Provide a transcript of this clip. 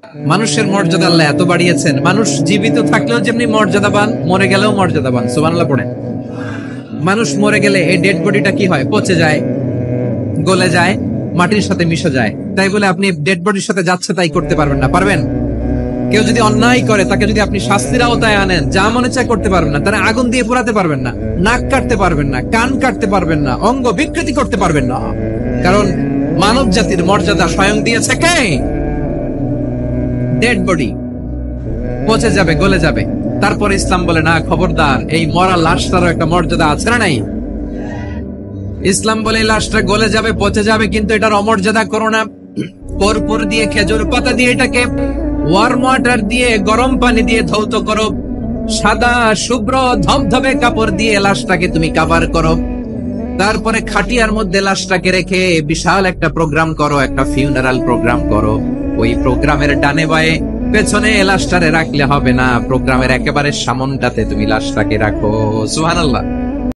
মানুষের মর্যাদা আল্লাহ এত বাড়িয়েছেন, মানুষ জীবিত থাকলেও যেমনি মর্যাদাবান, মরে গেলেও মর্যাদাবান। সুবহানাল্লাহ পড়েন। মানুষ মরে গেলে এই ডেড বডিটা কি হয়? পচে যায়, গলে যায়, মাটির সাথে মিশে যায়। তাই বলে আপনি ডেড বডির সাথে যাচ্ছে তাই করতে পারবেন না। পারবেন? কেউ যদি অন্যায় করে তাকে যদি আপনি শাস্তির আওতায় আনেন, যা মনে চায় করতে পারবেন না। তারা আগুন দিয়ে পোড়াতে পারবেন না, নাক কাটতে পারবেন না, কান কাটতে পারবেন না, অঙ্গ বিকৃতি করতে পারবেন না। কারণ মানব জাতির মর্যাদা স্বয়ং দিয়েছে কে? Dead body. পচে যাবে, গলে যাবে। তারপর ইসলাম বলে না, খবরদার, এই মরা লাশটারও একটা মর্যাদা আছে না নাই? ইসলাম বলে লাশটা গলে যাবে, পচে যাবে, কিন্তু এটার অমর্যাদা করো না। কর্পূর দিয়ে, খেজুর পাতা দিয়ে, এটাকে ওয়ার্ম ওয়াটার দিয়ে, গরম পানি দিয়ে ধৌত করো। সাদা শুভ্র ধবধবে কাপড় দিয়ে লাশটাকে তুমি কাভার করো। তারপরে খাটিয়ার মধ্যে লাশটাকে রেখে বিশাল একটা প্রোগ্রাম করো, একটা ফিউনারাল প্রোগ্রাম করো। ওই প্রোগ্রামের ডানে বায়ে পেছনে লাশটারে রাখলে হবে না, প্রোগ্রামের একেবারে সামনটাতে তুমি লাশটাকে রাখো। সুবহানাল্লাহ।